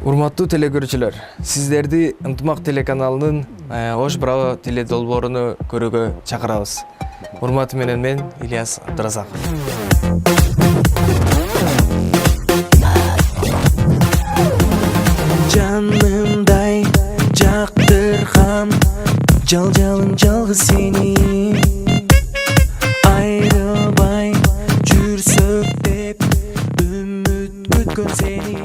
Урматтуу телекөрүүчүлөр, сиздерди Ынтымак телеканалынын Ош Браво теледолбооруну көрүүгө чакырабыз. Урматы менен мен Ильяс Абдыразаков. Жанымдай жактырган жалжалың жалгыз сени айрылбай жүрсөк деп үмүт күткөн сени.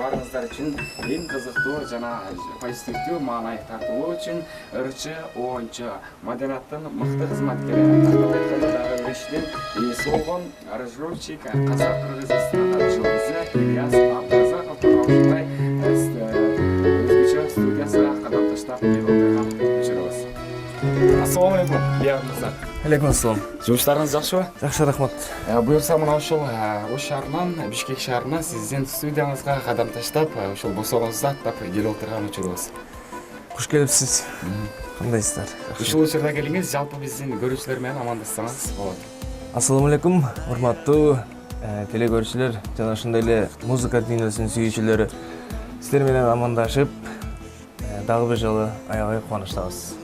Барыңыздар үшін ең қызықты жана позитивдүү маанай тартуу үчүн ырчы, оончу, маданияттын мыкты кызматкери, өрешдин ээси болгон аранжировщик, казак-кыргыз эстрада жылдызы Ильяс Абдыразаков ушундай өзгөчө студиясына кадам таштап келип отурган учурубуз. Ассалому алейкум, Ильяс мырза. Алейкум ассалам. Жумуштарыңыз жакшыбы? Жакшы, рахмат. Буюрса мына ушул Ош шаарынан, Бишкек шаарынан сиздин студияңызга кадам таштап, ушул босооңузду аттап келип отурган учурубуз. Куш келипсиз. Кандайсыздар? Ушул учурда келиңиз, жалпы биздин көрүүчүлөр менен амандассаңыз болот. Ассаламу алейкум, урматтуу телекөрүүчүлөр жана ошондой эле музыка дүйнөсүнүн сүйүүчүлөрү. Сиздер менен амандашып, дагы бир жолу аябай кубанычтабыз.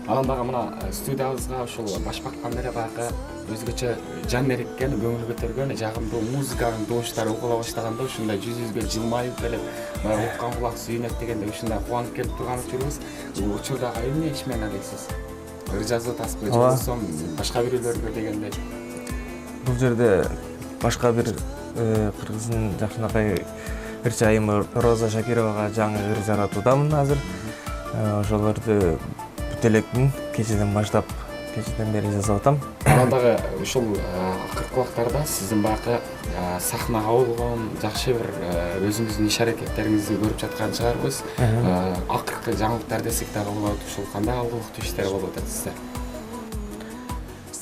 Анан дагы мына студиябызга ушул башбактан бери дагы өзгөчө жан эриккен, көңүл көтөргөн, жагымдуу музыканын добуштары угула баштаганда ушундай жүзүбүзгө жылмайып келип, уккан кулак сүйүнөт дегенде ушундай кубанып келип турган учурубуз. Бул учурдагы эмне иш менен алексиз? Ыр жазуу таспы, жоксо башка бирөөлөргө дегендей. Бул жерде башка бир кыргыздын жакшынакай ырчы айымы Роза Шакировага жаңы ыр жаратуудамын азыр. Ошолорду бүтелектин кечеден бери жазып атам. Анан дагы ушул акыркылактарда сиздин баягы сахнага болгон жакшы бир өзүңүздүн иш аракеттериңизди көрүп жаткан чыгарбыз. Акыркы жаңылыктар десек дагы болот, ушул кандай алгылыктуу иштер болуп атат сизде?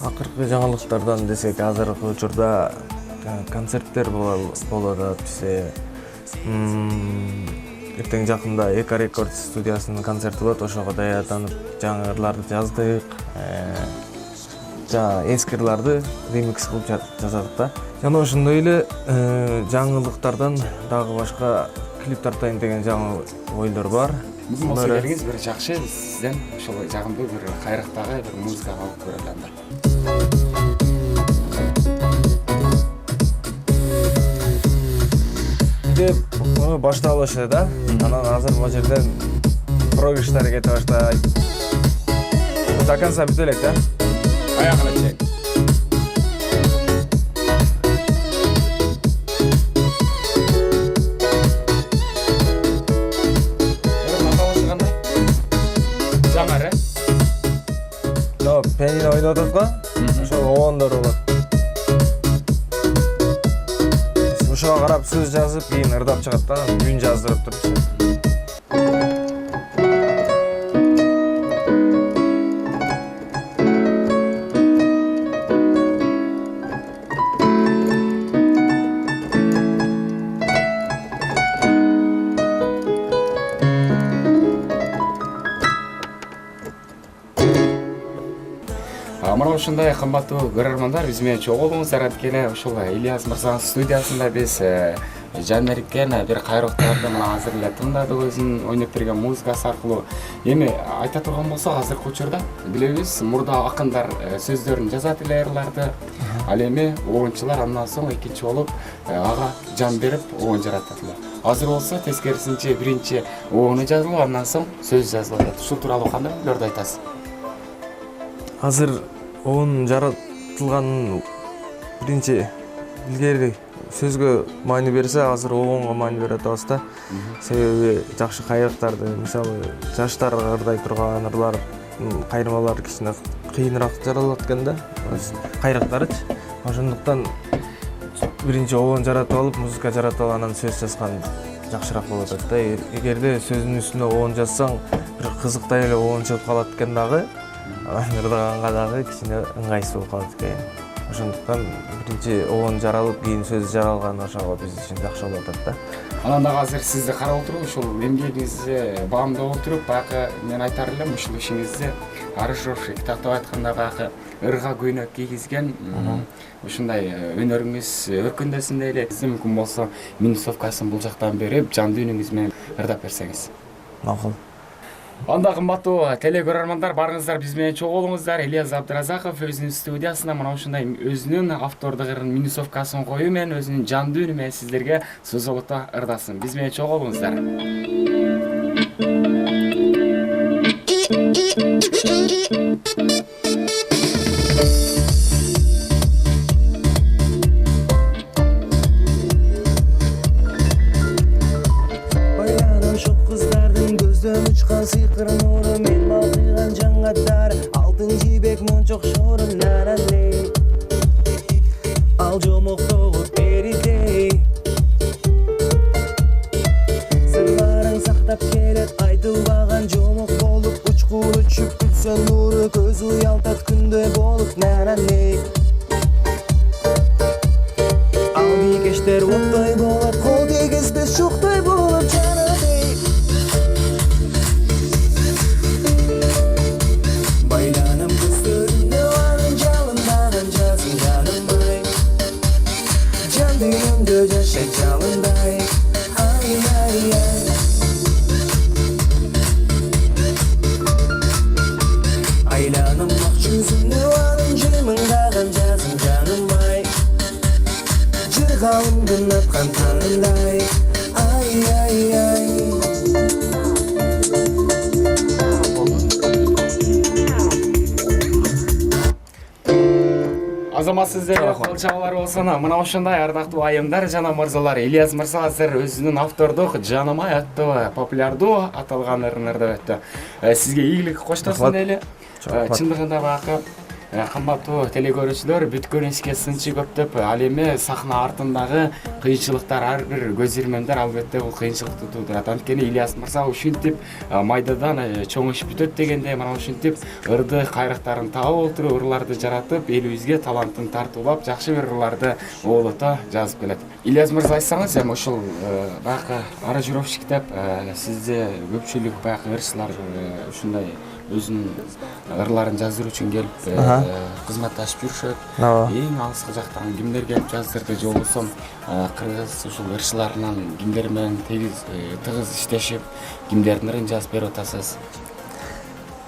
Акыркы жаңылыктардан десек, азыркы учурда концерттер болуп атат бизде. Эртең жакында Эко Рекордс студиясынын концерти болот, ошого даярданып жаңы ырларды жаздык. Жана эски ырларды ремикс кылып жаздык да. Жана ошондой эле жаңылыктардан дагы башка клип тартайын деген жаңы ойлор бар. Бүгүн болсо келиңиз, бир жакшы сизден ошол жагымдуу бир кайрактагы бир музыка алып көрөлү анда. Муну баштап алышы да. Анан азыр бул жерден прогрештер кете баштайт. До конца бүтө элек да. Аягына чейин. Наталышы кандай? Жамар, Но пианино ойноп атат го. Ошол оондор болот. Ошого карап сөз жазып, кийин ырдап чыгат да, үн жаздырып туруп. Мына ушундай кымбаттуу көрөрмандар, биз менен чогуу болуңуздар анткени ушул Ильяс мырзанын студиясында биз жан эриккен бир кайрактарды мына азыр эле тыңдадык өзүнүн ойноп берген музыкасы аркылуу. Эми айта турган болсок, азыркы учурда билебиз, мурда акындар сөздөрүн жазат эле ырларды, ал эми оончулар андан соң экинчи болуп ага жан берип оон жаратат эле. Азыр болсо тескерисинче биринчи оону жазылып, андан соң сөз жазылып атат. Ушул тууралуу кандай ойлорду айтасыз? Азыр оон жаратылган биринчи илгери сөзгө маани берсе, азыр оонго маани берип атабыз да. Себеби жакшы кайрактарды, мисалы, жаштарга ырдай турган ырлар, кайрмалар кичине кыйыныраак жаралат экен да. Кайрактарычы. Ошондуктан биринчи оон жаратып алып, музыка жаратып алып, анан сөз жазган жакшыраак болот да. Эгерде сөзүнүн үстүнө оон жазсаң, бир кызыктай эле оон чыгып калат экен дагы, ырдаганга дагы кичине ыңгайсыз болуп калат экен. Ошондуктан биринчи оон жаралып, кийин сөз жаралган ошого биз үчүн жакшы болуп атат да. Анан дагы азыр сизди карап отуруп, ушул эмгегиңизди баамдап отуруп, баягы мен айтар элем, ушул ишиңизди аранжировщик, китаптап айтканда баягы ырга көйнөк кийгизген ушундай өнөрүңүз өркүндөсүн дейли. Сиз мүмкүн болсо минусовкасын бул жактан берип, жан дүйнөңүз менен ырдап берсеңиз. Макул. Анда кымбаттуу телекөрөрмандар, барыңыздар биз менен чогуу болуңуздар. Ильяс Абдыразаков өзүнүн студиясында мына ушундай өзүнүн автордук минусовкасын коюу менен өзүнүн жан дүйнө менен сиздерге сөз олото ырдасын. Биз менен чогуу болуңуздар. Uçkan sıyqır nuru men balqıygan жаңғаттар алтын жибек мончок шорун нанандей ал жомоктогу перидей сырларың сактап келет айтылбаган жомок болуп учкун учуп күтсөң нуру көз уялтат күндөй болуп нанандей ал бийкештер оттой болот кол тийгизбес шуктой болуп жанадей Yaşa çalınday ay ay ay Aylanım makçuzunu alınca mındağın жазın canım ay Cırgalım gün atkan tanınday ay ay ay Азамат сиздерге кол чабуулар болсун. Мына ошондой ардактуу айымдар жана мырзалар, Ильяс мырза азыр өзүнүн автордук Жанымай аттуу популярдуу аталган ырын ырдап өттү. Сизге ийгилик коштосун дейли. Чындыгында баягы кымбаттуу телекөрүүчүлөр бүткөн ишке сынчы көп деп, ал эми сахна артындагы кыйынчылыктар ар бир көз ирмендер албетте бул кыйынчылыкты туудурат. Анткени Ильяс мырза ушинтип майдадан чоң иш бүтөт дегенде мына ушинтип ырды кайрактарын таап отуруп, ырларды жаратып, элибизге талантын тартуулап, жакшы бир ырларды оолото жазып келет. Ильяс мырза айтсаңыз, эми ушул баягы аранжировщик деп сизде көпчүлүк баягы ырчылар ушундай өзүнүн ырларын жаздыруу үчүн келип кызматташып жүрүшөт. Эң алыскы жактан кимдер келип жаздырды же болбосо кыргыз ушул ырчыларынан кимдер менен тыгыз иштешип, кимдердин ырын жазып берип атасыз?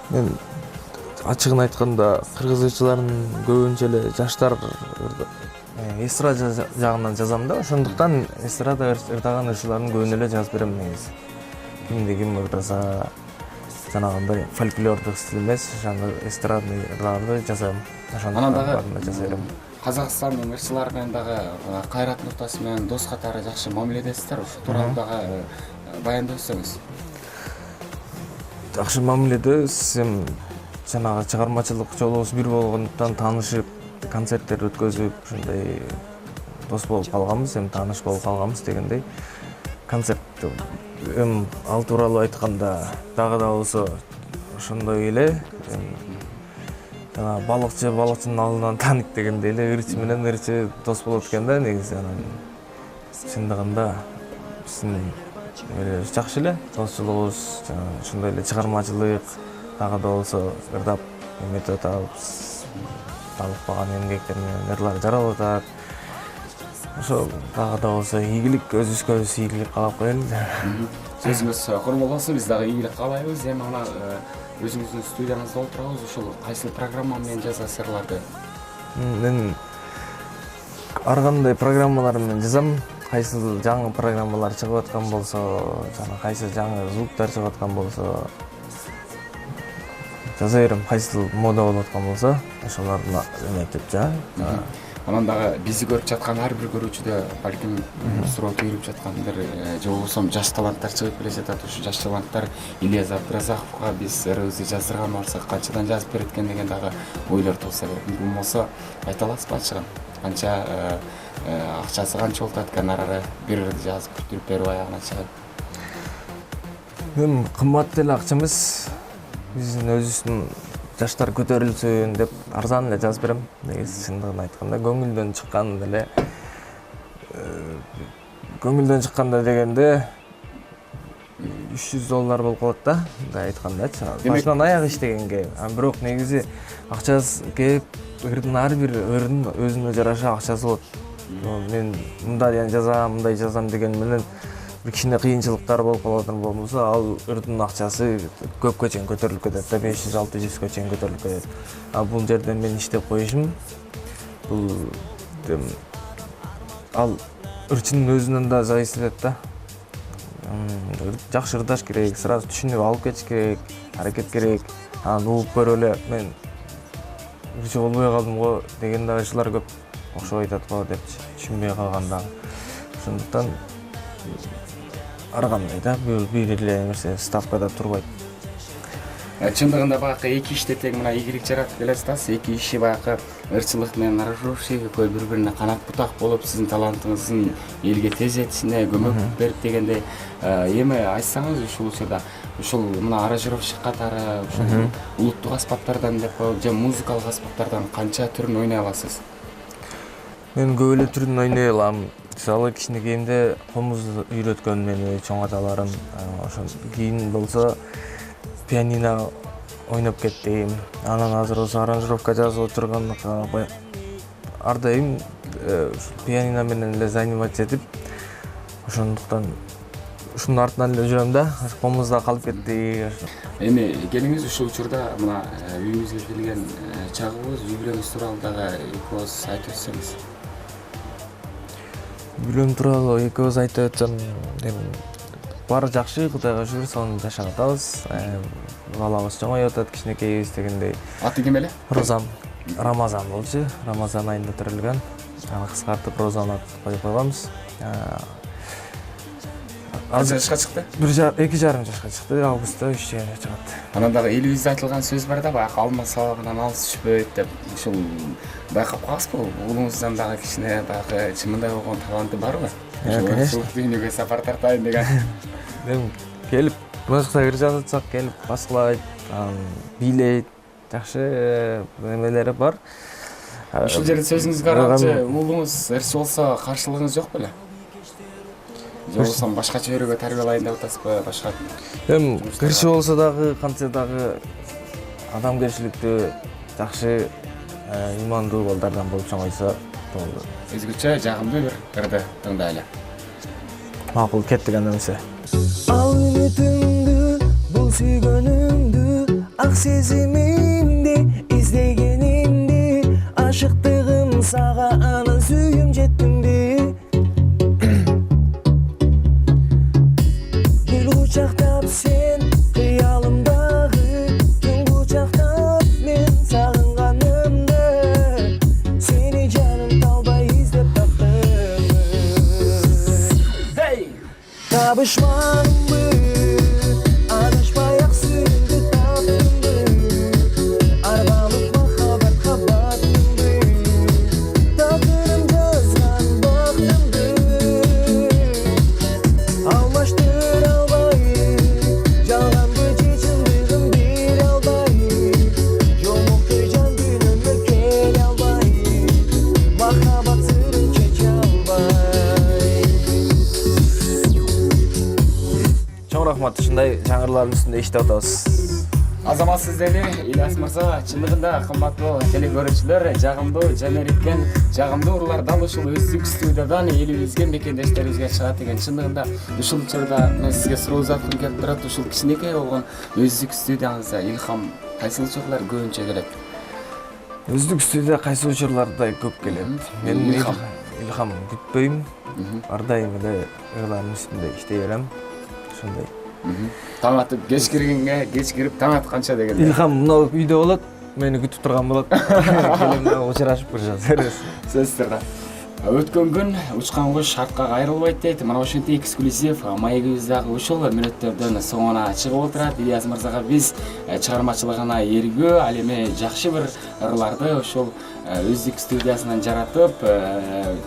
Мен ачыгын айтканда кыргыз ырчыларынын көбүнчө эле жаштар эстрада жагынан жазам да. Ошондуктан эстрада ырдаган ырчылардын көбүнө эле жазып берем негизи. Кимди ким ырдаса жанагындай фольклордук стиль эмес, жаңы эстрадный ырларды жазам. Анан дагы жаза берем. Казакстандын ырчылары менен дагы кайрат нуктасы менен дос катары жакшы мамиледесиздер. Ушул тууралуу дагы баяндап өтсөңүз. Жакшы мамиледебиз. Эми жанагы чыгармачылык жолубуз бир болгондуктан таанышып, концерттер өткөзүп, ушундай дос болуп калганбыз, эми тааныш болуп калганбыз дегендей. Концерт эми ал тууралуу айтканда дагы да болсо ошондой эле жана балыкчы балыкчынын алдынан тааныйт дегендей эле ырчы менен ырчы дос болот экен да негизи. Анан чындыгында биздин жакшы эле достчулугубуз, жана ошондой эле чыгармачылык дагы да болсо ырдап эметип атабыз. Талыкпаган эмгектер менен ырлар жаралып атат. Ошо дагы да болсо ийгилик, өзүбүзгө ийгилик каалап коелу. Сөзүңүз курман болсун, биз дагы ийгилик каалайбыз. Эми ана өзүңүздүн студияңызда отурабыз. Ушул кайсы программа менен жазасыз ырларды? Мен ар кандай программалар менен жазам. Кайсы жаңы программалар чыгып аткан болсо, жана кайсы жаңы звуктар чыгып аткан болсо жаза берем. Кайсы мода болуп аткан болсо, ошолорду эметип жазам. Анан дагы бизди көрүп жаткан ар бир көрүүчүдө балким суроо түйүлүп жаткандыр, же болбосо жаш таланттар чыгып келе жатат. Ушу жаш таланттар Ильяс Абдыразаковго биз ырыбызды жаздырган болсок канчадан жазып берет экен деген дагы ойлор туулса керек. Мүмкүн болсо айта аласызбы ачыгын? канча акчасы канча болуп атат, гонорары бир жазып бүтүрүп берип аягына чыгып. Эми кымбат эле акча эмес. Биздин өзүбүздүн жаштар көтөрүлсүн деп арзан эле жазып берем. Негизи чындыгын айтканда көңүлдөн чыккан эле көңүлдөн чыкканда дегенде $300 болуп калат да, мындай айткандачы. Башынан аяк иштегенге. Бирок негизи акчасы келип, ырдын ар бир ырдын өзүнө жараша акчасы болот. Мен мындай жазам деген менен bir kişine kıyınçılıklar bolup kaladığın bolmasa al ırдын акчасы көпкө чейин көтөрүлүп кетет да 500-600 чейин көтөрүлүп кетет. Бул жерден мен иштеп коюшум бул ал ырчынын өзүнөн да зависит этет да. Жакшы ырдаш керек, сразу түшүнүп алып кетиш керек, аракет керек. Анан угуп көрүп эле мен ырчы болбой калдым го деген да ырчылар көп окшоп айтат го деп түшүнбөй калганда. Ошондуктан ар кандай да бир эле нерсе ставкада турбайт. Чындыгында баягы эки иште тең мына ийгилик жаратып келе жатасыз. Эки иши баягы ырчылык менен аранжировщик экөө бири-бирине канат бутак болуп, сиздин талантыңыздын элге тез жетишине көмөк берип дегендей. Эми айтсаңыз ушул учурда ушул мына аранжировщик катары ушул улуттук аспаптардан деп коелу же музыкалык аспаптардан канча түрүн ойной аласыз? Мен көп эле түрүн ойной алам. Мисалы кичинекейимде комуз үйрөткөн мени чоң аталарым. Ошон кийин болсо пианино ойноп кеттим. Анан азыр болсо аранжировка жазып отурган ар дайым пианино менен эле заниматься этип, ошондуктан ушунун артынан эле жүрөм да. Комузда калып кетти. Эми келиңиз ушул учурда мына үйүңүзгө келген чагыбыз, үй бүлөңүз тууралуу дагы экөөбүз айтып өтсөңүз. Бүлөм тууралуу экөөбүз айтып өтсөм, баары жакшы, Кудайга шүгүр, сонун жашап атабыз. Балабыз чоңоюп атат, кичинекейбиз дегендей. Аты ким эле? Розам, Рамазан болчу. Рамазан айында төрөлгөн. Аны кыскартып Розан ат коюп койгонбуз. Азыр жашка чыкты? 2,5 жашка чыкты, августта 3-гө чыгат. Анан дагы элибизде айтылган сөз бар да, баягы алма сабагынан алыс түшпөйт деп. Ушул байкап каласызбы? Уулуңуздан дагы кичине баягы чымындай болгон таланты барбы? Конечно. Дүйнөгө сапар тартайын деген. Мен келип, музыка жазатсак келип баскылайт, бийлейт, жакшы эмелери бар. Ушул жерде сөзүңүзгө карагычы, уулуңуз ырчы болсо каршылыгыңыз жок беле? Же болсо башкача өрөгө тарбиялайын деп атасызбы, башка? Кырчы болсо дагы, кантсе дагы адамгерчиликтүү, жакшы, имандуу балдардан болуп чоңойсо болду. Өзгөчө жагымдуу бир ырды тыңдайлы. Макул кеттик анда эмесе. Ал үмүтүңдү, бул сүйгөнүңдү, ак сезимимди, издегенимди, ашыктыгым сага анан сүйүм жеттимди. Гүл кучактап сен кыялымдагы, түн кучактап мен сагынганымды, сени жаным талбай издеп таптым. Табышмадымбы, адашпай ак сүйүмдү таптымбы, арбалык махабатка баттымбы, тагдырым жазган бактымды, алмаштыра албай, жалганбы же чындыгын бере албай, жомоктой жан дүйнөмө келе албай, махабат сырын чече албай. Чоң рахмат, ушундай жаңырлардын үстүндө иштеп атабыз. Азаматсыз деле Ильяс мырза, чындыгында кымбаттуу телекөрүүчүлөр, жагымдуу жанериккен, жагымдуу уруулар дал ушул өздүк студиядан элибизге, мекендештерибизге чыгат деген. Чындыгында ушул учурда мен сизге суроо узаткым келип турат. Ушул кичинекей болгон өздүк студияңызда илхам кайсы учурлар көбүнчө келет? Өздүк студия кайсы учурларда көп келет. Мен илхам күтпөйм. Ар дайым эле ырлардын үстүндө иштей берем. Ошондой. Таң атып кеч киргенге, кеч кирип таң атканча деген. Илхам мына үйдө болот, мени күтүп турган болот. Келем учурашып көрүшөбүз. Сөзсүз. Өткөн күн учкан куш шартка кайрылбайт дейт. Мына ошентип эксклюзив маегибиздагы ушул мүнөттөрдөн соңуна чыгып отурат. Ильяс мырзага биз чыгармачылыгына эргүү, ал эми жакшы бир ырларды ушул өздүк студиясынан жаратып,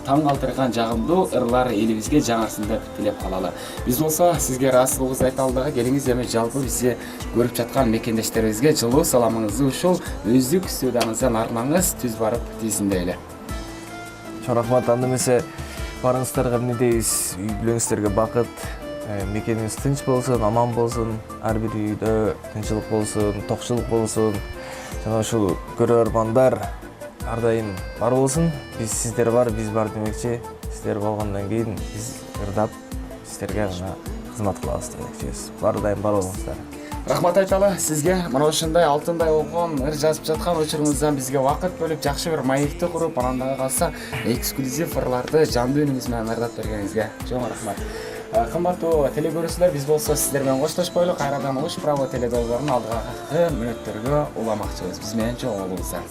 таң калтырган жагымдуу ырлар элибизге жаңырсын деп тилеп калалы. Биз болсо сизге ыраазычылыгыбызды айта алдык. Келиңиз эми жалпы бизди көрүп жаткан мекендештерибизге жылуу саламыңызды ушул өздүк студиябыздан арнаңыз түз барып тизиндейли. Чоң рахмат. Анда эмесе барыңыздарга эмне дейбиз? Үй бүлөңүздөргө бакыт, мекенибиз тынч болсун, аман болсун, ар бир үйдө тынччылык болсун, токчулук болсун. Жана ушул көрөрмандар ар дайым бар болсун. Сиздер бар, биз бар демекчи. Сиздер болгондон кийин биз ырдап сиздерге гана кызмат кылабыз демекчибиз. Бар дайым бар болуңуздар. Рахмат айталы сизге. Мына ошондой алтындай болгон ыр жазып жаткан учуруңуздан бизге убакыт бөлүп, жакшы бир маекти куруп, анан дагы калса эксклюзив ырларды жандуу үнүңүз менен ырдап бергениңизге чоң рахмат. Кымбаттуу телекөрүүчүлөр, биз болсо сиздер менен коштошпойлу, кайрадан Ош Право теледолбоорунун алдыгы мүнөттөргө уламакчыбыз. Биз менен чоң болуңуздар.